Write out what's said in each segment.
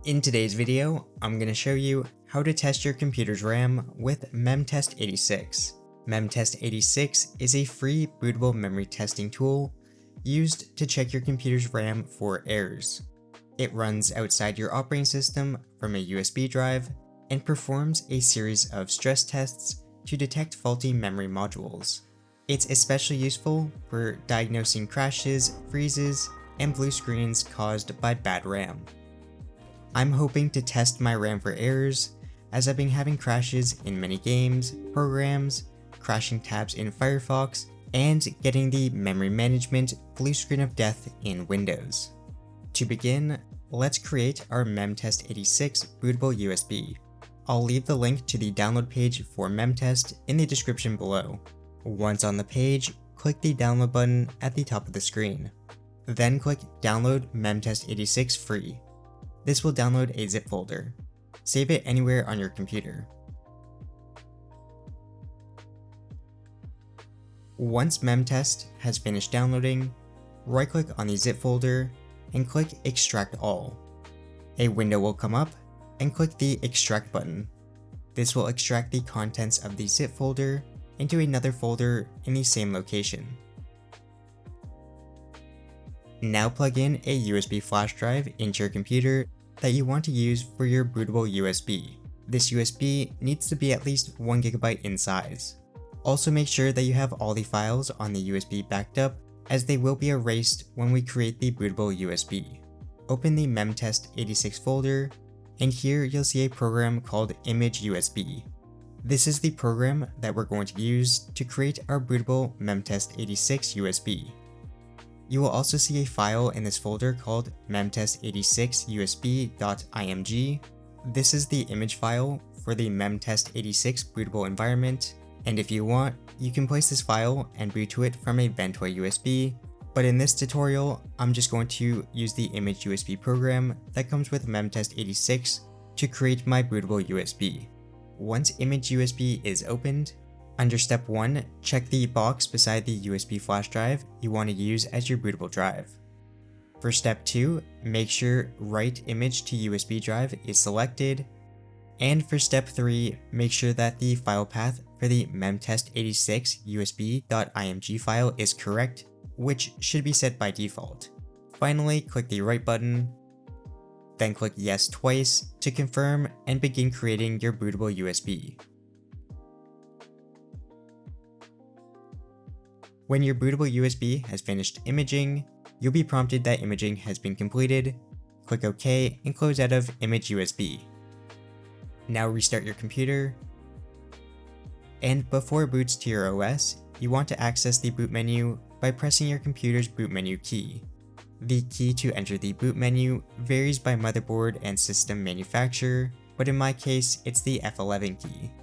In today's video, I'm going to show you how to test your computer's RAM with MemTest86. MemTest86 is a free bootable memory testing tool used to check your computer's RAM for errors. It runs outside your operating system from a USB drive and performs a series of stress tests to detect faulty memory modules. It's especially useful for diagnosing crashes, freezes, and blue screens caused by bad RAM. I'm hoping to test my RAM for errors, as I've been having crashes in many games, programs, crashing tabs in Firefox, and getting the memory management blue screen of death in Windows. To begin, let's create our MemTest86 bootable USB. I'll leave the link to the download page for MemTest in the description below. Once on the page, click the download button at the top of the screen. Then click Download MemTest86 Free. This will download a zip folder. Save it anywhere on your computer. Once MemTest has finished downloading, right-click on the zip folder and click Extract All. A window will come up and click the Extract button. This will extract the contents of the zip folder into another folder in the same location. Now plug in a USB flash drive into your computer that you want to use for your bootable USB. This USB needs to be at least 1 GB in size. Also make sure that you have all the files on the USB backed up, as they will be erased when we create the bootable USB. Open the MemTest86 folder, and here you'll see a program called Image USB. This is the program that we're going to use to create our bootable MemTest86 USB. You will also see a file in this folder called memtest86usb.img. This is the image file for the MemTest86 bootable environment, and if you want, you can place this file and boot to it from a Ventoy USB, but in this tutorial, I'm just going to use the Image USB program that comes with MemTest86 to create my bootable USB. Once Image USB is opened, under step 1, check the box beside the USB flash drive you want to use as your bootable drive. For step 2, make sure Write Image to USB drive is selected. And for step 3, make sure that the file path for the memtest86 usb.img file is correct, which should be set by default. Finally, click the Write button, then click Yes twice to confirm and begin creating your bootable USB. When your bootable USB has finished imaging, you'll be prompted that imaging has been completed. Click OK and close out of Image USB. Now restart your computer, and before it boots to your OS, you want to access the boot menu by pressing your computer's boot menu key. The key to enter the boot menu varies by motherboard and system manufacturer, but in my case, it's the F11 key.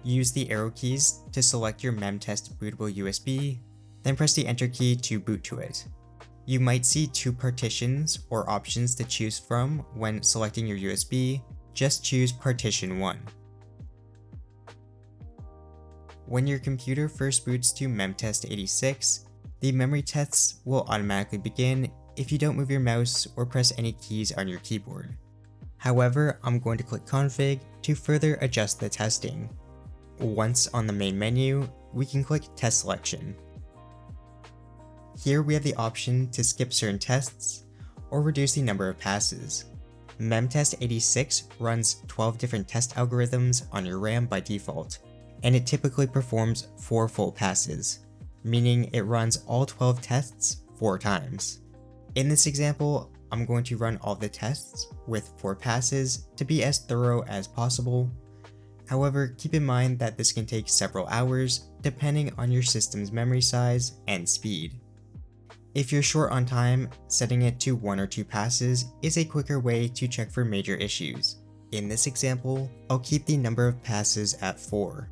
Use the arrow keys to select your MemTest bootable USB, then press the Enter key to boot to it. You might see 2 partitions or options to choose from when selecting your USB. Just choose partition 1. When your computer first boots to MemTest86, the memory tests will automatically begin if you don't move your mouse or press any keys on your keyboard. However, I'm going to click Config to further adjust the testing. Once on the main menu, we can click Test Selection. Here we have the option to skip certain tests or reduce the number of passes. MemTest86 runs 12 different test algorithms on your RAM by default, and it typically performs 4 full passes, meaning it runs all 12 tests 4 times. In this example, I'm going to run all the tests with 4 passes to be as thorough as possible. However, keep in mind that this can take several hours depending on your system's memory size and speed. If you're short on time, setting it to 1 or 2 passes is a quicker way to check for major issues. In this example, I'll keep the number of passes at 4.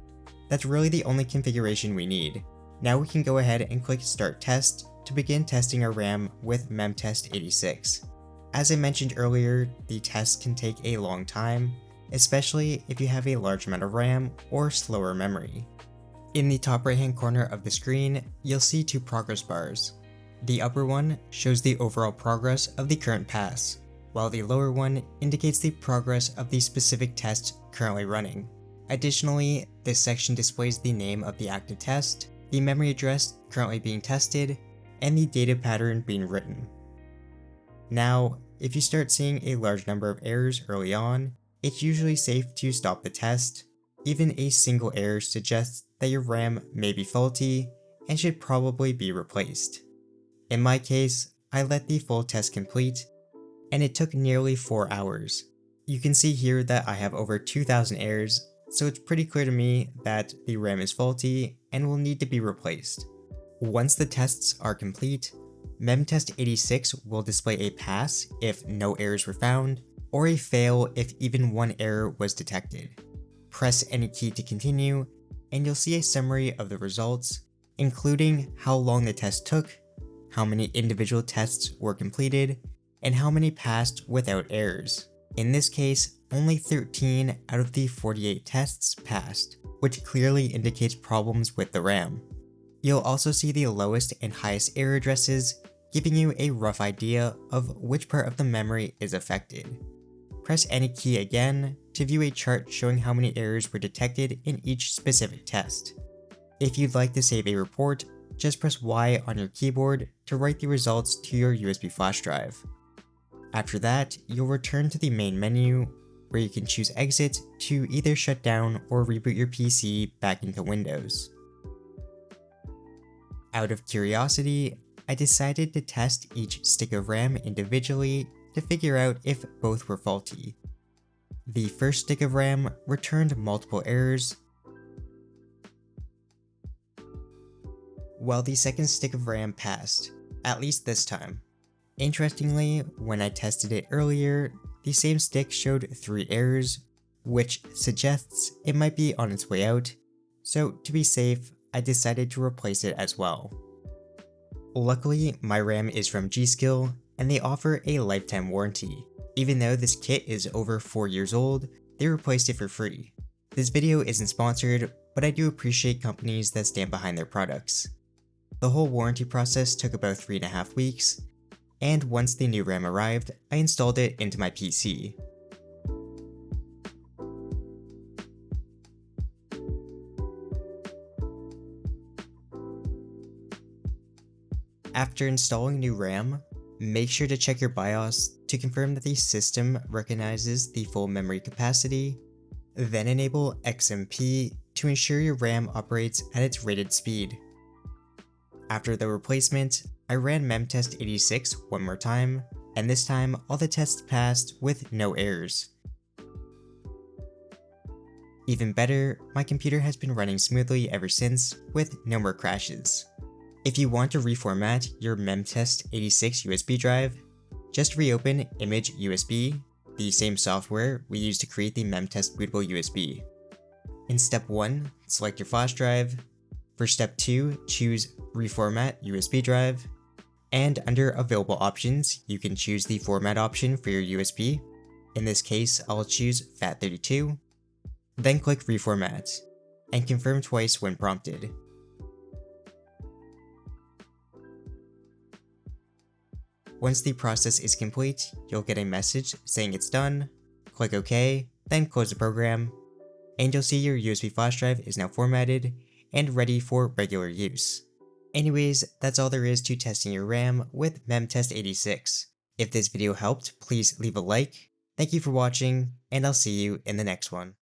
That's really the only configuration we need. Now we can go ahead and click Start Test to begin testing our RAM with MemTest86. As I mentioned earlier, the tests can take a long time, especially if you have a large amount of RAM or slower memory. In the top right hand corner of the screen, you'll see 2 progress bars. The upper one shows the overall progress of the current pass, while the lower one indicates the progress of the specific test currently running. Additionally, this section displays the name of the active test, the memory address currently being tested, and the data pattern being written. Now, if you start seeing a large number of errors early on, it's usually safe to stop the test. Even a single error suggests that your RAM may be faulty and should probably be replaced. In my case, I let the full test complete, and it took nearly 4 hours. You can see here that I have over 2,000 errors, so it's pretty clear to me that the RAM is faulty and will need to be replaced. Once the tests are complete, MemTest86 will display a pass if no errors were found, or a fail if even one error was detected. Press any key to continue, and you'll see a summary of the results, including how long the test took, how many individual tests were completed, and how many passed without errors. In this case, only 13 out of the 48 tests passed, which clearly indicates problems with the RAM. You'll also see the lowest and highest error addresses, giving you a rough idea of which part of the memory is affected. Press any key again to view a chart showing how many errors were detected in each specific test. If you'd like to save a report, just press Y on your keyboard to write the results to your USB flash drive. After that, you'll return to the main menu, where you can choose Exit to either shut down or reboot your PC back into Windows. Out of curiosity, I decided to test each stick of RAM individually to figure out if both were faulty. The first stick of RAM returned multiple errors, while the second stick of RAM passed, at least this time. Interestingly, when I tested it earlier, the same stick showed 3 errors, which suggests it might be on its way out, so to be safe, I decided to replace it as well. Luckily, my RAM is from G-Skill, and they offer a lifetime warranty. Even though this kit is over 4 years old, they replaced it for free. This video isn't sponsored, but I do appreciate companies that stand behind their products. The whole warranty process took about 3.5 weeks, and once the new RAM arrived, I installed it into my PC. After installing new RAM, make sure to check your BIOS to confirm that the system recognizes the full memory capacity, then enable XMP to ensure your RAM operates at its rated speed. After the replacement, I ran MemTest86 one more time, and this time all the tests passed with no errors. Even better, my computer has been running smoothly ever since, with no more crashes. If you want to reformat your MemTest86 USB drive, just reopen Image USB, the same software we use to create the MemTest Bootable USB. In step 1, select your flash drive. For step 2, choose Reformat USB drive, and under Available Options, you can choose the format option for your USB. In this case, I'll choose FAT32. Then click Reformat, and confirm twice when prompted. Once the process is complete, you'll get a message saying it's done. Click OK, then close the program, and you'll see your USB flash drive is now formatted and ready for regular use. Anyways, that's all there is to testing your RAM with MemTest86. If this video helped, please leave a like. Thank you for watching, and I'll see you in the next one.